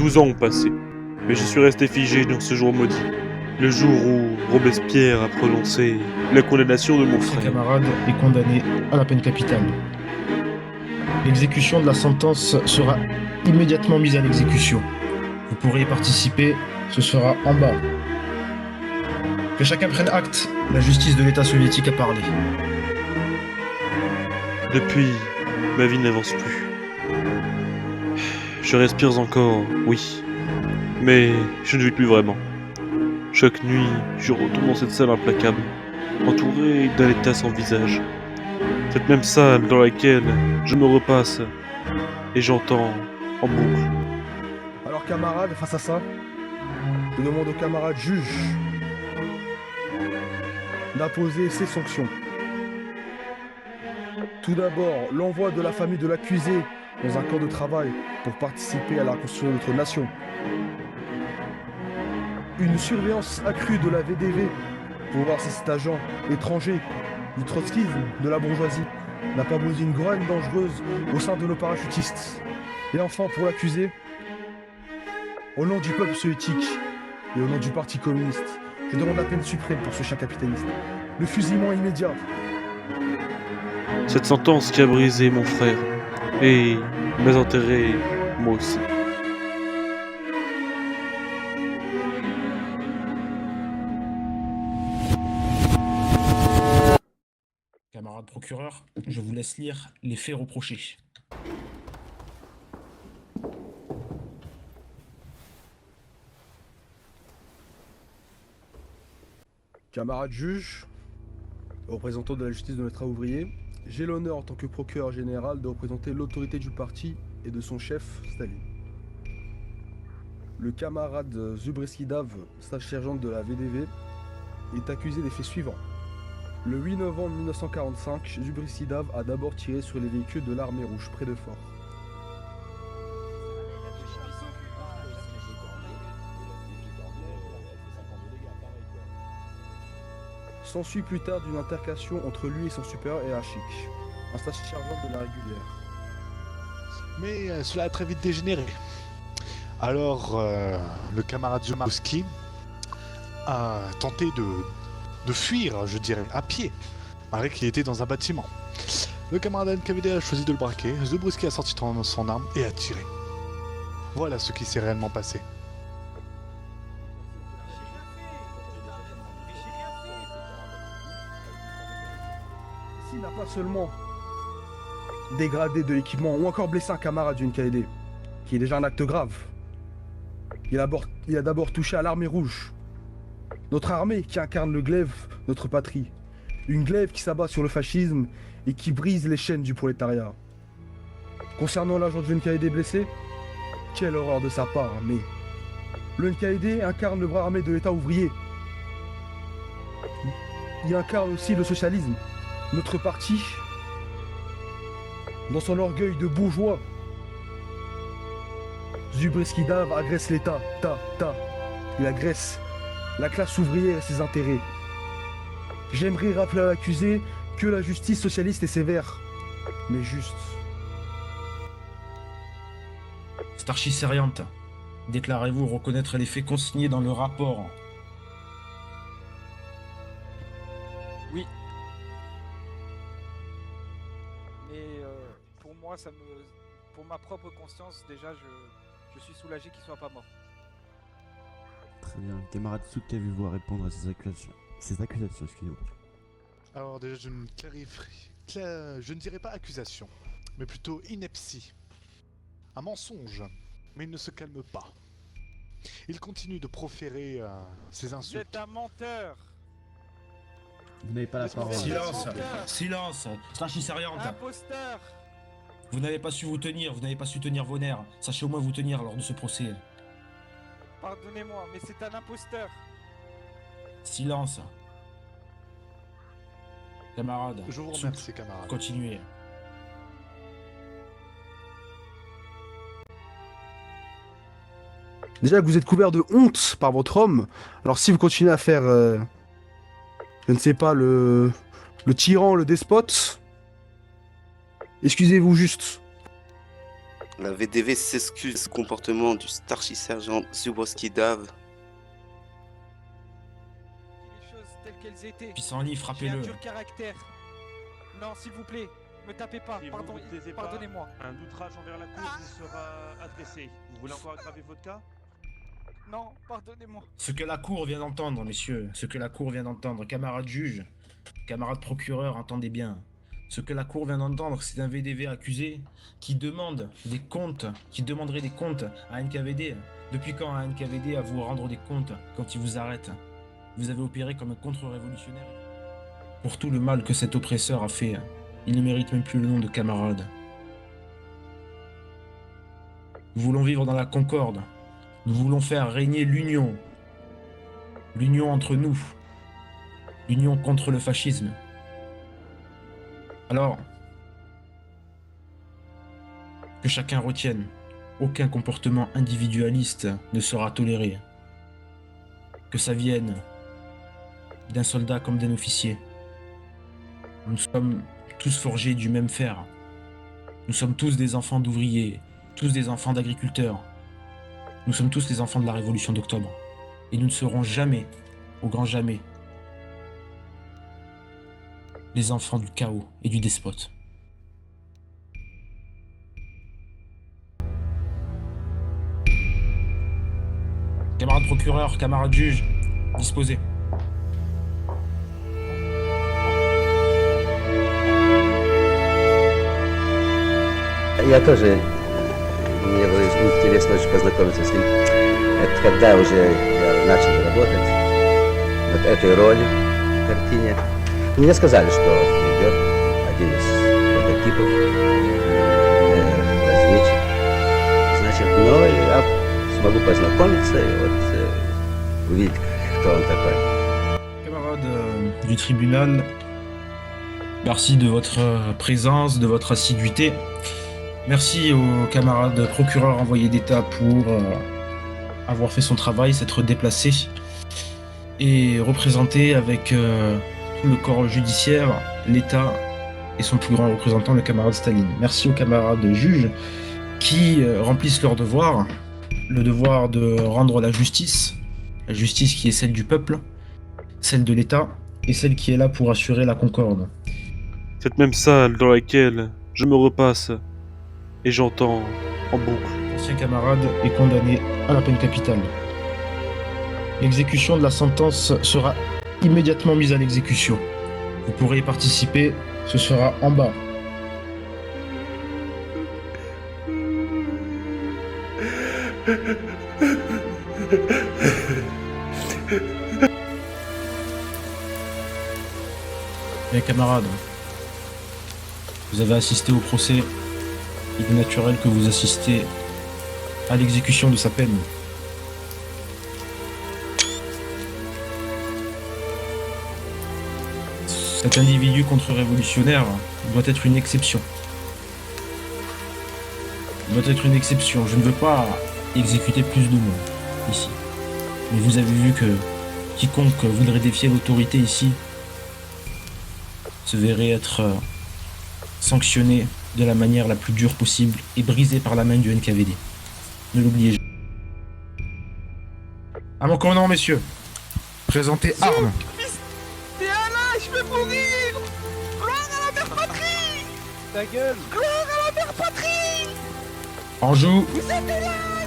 12 ans ont passé, mais je suis resté figé dans ce jour maudit. Le jour où Robespierre a prononcé la condamnation de mon Ses frère. camarades est condamné à la peine capitale. L'exécution de la sentence sera immédiatement mise à l'exécution. Vous pourrez y participer, ce sera en bas. Que chacun prenne acte, la justice de l'État soviétique a parlé. Depuis, ma vie n'avance plus. Je respire encore, oui, mais je ne vis plus vraiment. Chaque nuit, je retourne dans cette salle implacable, entourée d'un état sans visage. Cette même salle dans laquelle je me repasse et j'entends en boucle. Alors camarades, face à ça, je demande aux camarades juges d'imposer ces sanctions. Tout d'abord, l'envoi de la famille de l'accusé dans un camp de travail pour participer à la reconstruction de notre nation. Une surveillance accrue de la VDV pour voir si cet agent étranger du trotskisme de la bourgeoisie n'a pas posé une grogne dangereuse au sein de nos parachutistes. Et enfin, pour l'accusé, au nom du peuple soviétique et au nom du Parti communiste, je demande la peine suprême pour ce chien capitaliste. Le fusillement immédiat. Cette sentence qui a brisé mon frère et m'a enterré moi aussi. Camarade procureur, je vous laisse lire les faits reprochés. Camarades juges, représentants de la justice de notre ouvrier, j'ai l'honneur en tant que procureur général de représenter l'autorité du parti et de son chef, Staline. Le camarade Zubreski Dav, stage sergent de la VDV, est accusé des faits suivants. Le 8 novembre 1945, Zubreski Dav a d'abord tiré sur les véhicules de l'armée rouge près de Fort. S'ensuit plus tard d'une altercation entre lui et son supérieur hiérarchique, un stage sergent de la régulière. Mais cela a très vite dégénéré. Alors, le camarade Zumowski a tenté de fuir, je dirais, à pied, malgré qu'il était dans un bâtiment. Le camarade NKVD a choisi de le braquer, Zubowski a sorti son arme et a tiré. Voilà ce qui s'est réellement passé. S'il n'a pas seulement dégradé de l'équipement ou encore blessé un camarade du NKVD, qui est déjà un acte grave, il a d'abord touché à l'armée rouge. Notre armée qui incarne le glaive, notre patrie. Une glaive qui s'abat sur le fascisme et qui brise les chaînes du prolétariat. Concernant l'agent du NKVD blessé, quelle horreur de sa part, mais le NKVD incarne le bras armé de l'État ouvrier. Il incarne aussi le socialisme. Notre parti, dans son orgueil de bourgeois, Zubreski Dav agresse l'État, il agresse la classe ouvrière et ses intérêts. J'aimerais rappeler à l'accusé que la justice socialiste est sévère, mais juste. Starchi Seriante, déclarez-vous reconnaître les faits consignés dans le rapport? Oui. Mais pour moi, pour ma propre conscience, déjà, je suis soulagé qu'il soit pas mort. Très bien. Le camarade Souk a vu vous répondre à ces accusations. Excusez-moi. Alors déjà, je ne dirais pas accusation, mais plutôt ineptie. Un mensonge, mais il ne se calme pas. Il continue de proférer ses Vous insultes. êtes un menteur. Vous n'avez pas la parole. Silence, silence, Starchi Seriante. Imposteur. Vous n'avez pas su vous tenir, vous n'avez pas su tenir vos nerfs. Sachez au moins vous tenir lors de ce procès. Pardonnez-moi, mais c'est un imposteur. Silence. Camarades, Je vous Souk, remercie, camarade. continuez. Déjà que vous êtes couvert de honte par votre homme, alors si vous continuez à faire, je ne sais pas, le tyran, le despote, excusez-vous juste. La VDV s'excuse du comportement du Starship Sergent Zuboski Dave. Les choses telles qu'elles étaient. Pissenlit, J'ai un frappez-le. dur caractère. Non, s'il vous plaît, me tapez pas. Si vous Pardon, vous taisez pas, pardonnez-moi. un outrage envers la cour vous sera adressé. Vous voulez encore aggraver votre cas? Non, pardonnez-moi. Ce que la cour vient d'entendre, messieurs, ce que la cour vient d'entendre, camarades juges, camarades procureurs, entendez bien. Ce que la cour vient d'entendre, c'est un VDV accusé qui demande des comptes, qui demanderait des comptes à NKVD. Depuis quand un NKVD à vous rendre des comptes quand il vous arrête? Vous avez opéré comme un contre-révolutionnaire. Pour tout le mal que cet oppresseur a fait, il ne mérite même plus le nom de camarade. Nous voulons vivre dans la concorde. Nous voulons faire régner l'union. L'union entre nous. L'union contre le fascisme. Alors, que chacun retienne, aucun comportement individualiste ne sera toléré. Que ça vienne d'un soldat comme d'un officier. Nous sommes tous forgés du même fer. Nous sommes tous des enfants d'ouvriers, tous des enfants d'agriculteurs. Nous sommes tous les enfants de la Révolution d'Octobre. Et nous ne serons jamais, au grand jamais, les enfants du chaos et du despote. Camarades procureurs, camarades juges, disposez. Я тоже, мне было интересно очень познакомиться с ним. Это когда уже я начал работать над этой ролью в картине. Мне сказали, что идет один из прототипов разведчик. Значит, ну я смогу познакомиться и вот увидеть, кто он такой. Camarades du tribunal, merci de votre présence, de votre assiduité. Merci aux camarades procureurs envoyés d'État pour avoir fait son travail, s'être déplacé et représenter avec tout le corps judiciaire, l'État et son plus grand représentant, le camarade Staline. Merci aux camarades juges qui remplissent leur devoir, le devoir de rendre la justice qui est celle du peuple, celle de l'État et celle qui est là pour assurer la concorde. Cette même salle dans laquelle je me repasse et j'entends en boucle. L'ancien camarade est condamné à la peine capitale. L'exécution de la sentence sera immédiatement mise à l'exécution. Vous pourrez y participer, ce sera en bas. Bien camarades, vous avez assisté au procès. Il est naturel que vous assistez à l'exécution de sa peine. Cet individu contre-révolutionnaire doit être une exception. Il doit être une exception. Je ne veux pas exécuter plus de monde ici. Mais vous avez vu que quiconque voudrait défier l'autorité ici se verrait être sanctionné de la manière la plus dure possible et brisé par la main du NKVD. Ne l'oubliez jamais. À mon commandement, messieurs, présentez armes. T'es là, je vais mourir. Gloire à la mère patrie. Ta gueule. Gloire à la mère patrie. En joue. Vous êtes là.